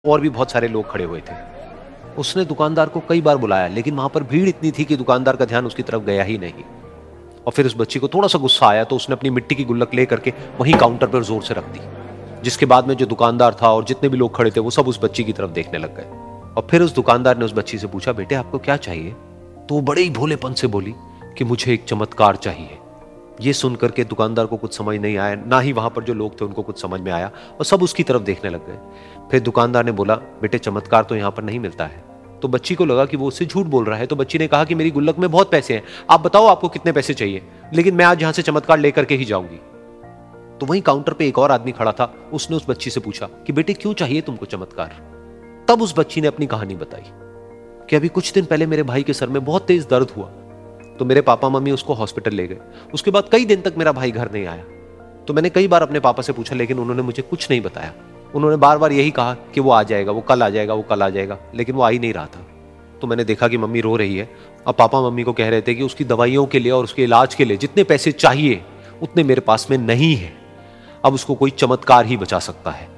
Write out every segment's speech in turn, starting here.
और भी बहुत सारे लोग खड़े हुए थे। उसने दुकानदार को कई बार बुलाया, लेकिन वहां पर भीड़ इतनी थी कि दुकानदार का ध्यान उसकी तरफ गया ही नहीं। और फिर उस बच्ची को थोड़ा सा गुस्सा आया तो उसने अपनी मिट्टी की गुल्लक ले करके वहीं काउंटर पर जोर से रख दी, जिसके बाद में जो दुकानदार था और जितने भी लोग खड़े थे वो सब उस बच्ची की तरफ देखने लग गए। और फिर उस दुकानदार ने उस बच्ची से पूछा, बेटे आपको क्या चाहिए? तो वो बड़े ही भोलेपन से बोली कि मुझे एक चमत्कार चाहिए। ये सुनकर के दुकानदार को कुछ समझ नहीं आया, ना ही वहां पर जो लोग थे उनको कुछ समझ में आया, और सब उसकी तरफ देखने लग गए। फिर दुकानदार ने बोला, बेटे चमत्कार तो यहां पर नहीं मिलता है। तो बच्ची को लगा कि वो उससे झूठ बोल रहा है, तो बच्ची ने कहा कि मेरी गुल्लक में बहुत पैसे हैं, आप बताओ आपको कितने पैसे चाहिए, लेकिन मैं आज यहां से चमत्कार लेकर के ही जाऊंगी। तो वहीं काउंटर पे एक और आदमी खड़ा था, उसने उस बच्ची से पूछा कि बेटे क्यों चाहिए तुमको चमत्कार? तब उस बच्ची ने अपनी कहानी बताई कि अभी कुछ दिन पहले मेरे भाई के सर में बहुत तेज दर्द हुआ, तो मेरे पापा मम्मी उसको हॉस्पिटल ले गए। उसके बाद कई दिन तक मेरा भाई घर नहीं आया। तो मैंने कई बार अपने पापा से पूछा, लेकिन उन्होंने मुझे कुछ नहीं बताया। उन्होंने बार बार यही कहा कि वो आ जाएगा, वो कल आ जाएगा, वो कल आ जाएगा, लेकिन वो आ ही नहीं रहा था। तो मैंने देखा कि मम्मी रो रही है, और पापा मम्मी को कह रहे थे कि उसकी दवाइयों के लिए और उसके इलाज के लिए जितने पैसे चाहिए उतने मेरे पास में नहीं है, अब उसको कोई चमत्कार ही बचा सकता है।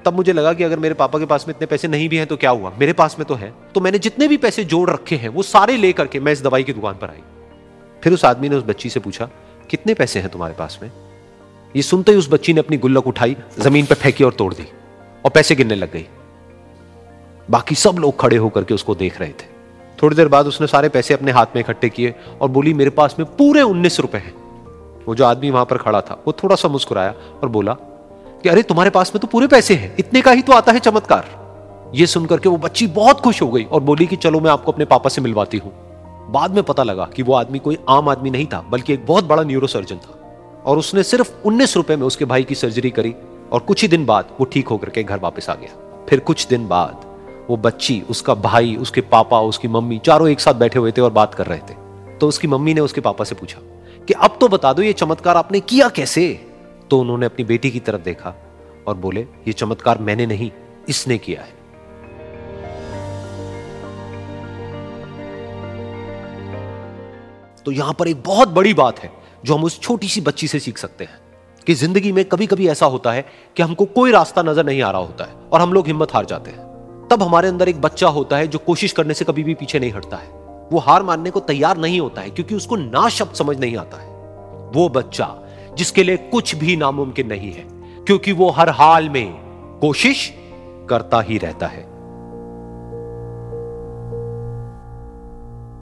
तब मुझे लगा कि अगर मेरे पापा के पास में इतने पैसे नहीं भी हैं तो क्या हुआ, मेरे पास में तो है। तो मैंने जितने भी पैसे जोड़ रखे हैं वो सारे लेकर के मैं इस दवाई की दुकान पर आई। फिर उस आदमी ने उस बच्ची से पूछा, कितने पैसे हैं तुम्हारे पास में? ये सुनते ही उस बच्ची ने अपनी गुल्लक उठाई, जमीन पर फेंकी और तोड़ दी, और पैसे गिनने लग गई। बाकी सब लोग खड़े होकर के उसको देख रहे थे। थोड़ी देर बाद उसने सारे पैसे अपने हाथ में इकट्ठे किए और बोली, मेरे पास में पूरे 19 रुपए हैं। वो जो आदमी वहां पर खड़ा था वो थोड़ा सा मुस्कुराया और बोला कि अरे तुम्हारे पास में तो पूरे पैसे हैं, इतने का ही तो आता है चमत्कार। ये सुनकर के वो बच्ची बहुत खुश हो गई और बोली कि चलो मैं आपको अपने पापा से मिलवाती हूं। बाद में पता लगा कि वो आदमी कोई आम आदमी नहीं था, बल्कि एक बहुत बड़ा न्यूरोसर्जन था, और उसने सिर्फ 19 रुपए में उसके भाई की सर्जरी करी, और कुछ ही दिन बाद वो ठीक होकर के घर वापस आ गया। फिर कुछ दिन बाद वो बच्ची, उसका भाई, उसके पापा, उसकी मम्मी, चारों एक साथ बैठे हुए थे और बात कर रहे थे। तो उसकी मम्मी ने उसके पापा से पूछा कि अब तो बता दो ये चमत्कार आपने किया कैसे? तो उन्होंने अपनी बेटी की तरफ देखा और बोले, ये चमत्कार मैंने नहीं, इसने किया है। तो यहां पर एक बहुत बड़ी बात है जो हम उस छोटी सी बच्ची से सीख सकते हैं कि जिंदगी में कभी कभी ऐसा होता है कि हमको कोई रास्ता नजर नहीं आ रहा होता है और हम लोग हिम्मत हार जाते हैं। तब हमारे अंदर एक बच्चा होता है जो कोशिश करने से कभी भी पीछे नहीं हटता है। वो हार मानने को तैयार नहीं होता है क्योंकि उसको ना शब्द समझ नहीं आता है। वो बच्चा जिसके लिए कुछ भी नामुमकिन नहीं है, क्योंकि वो हर हाल में कोशिश करता ही रहता है।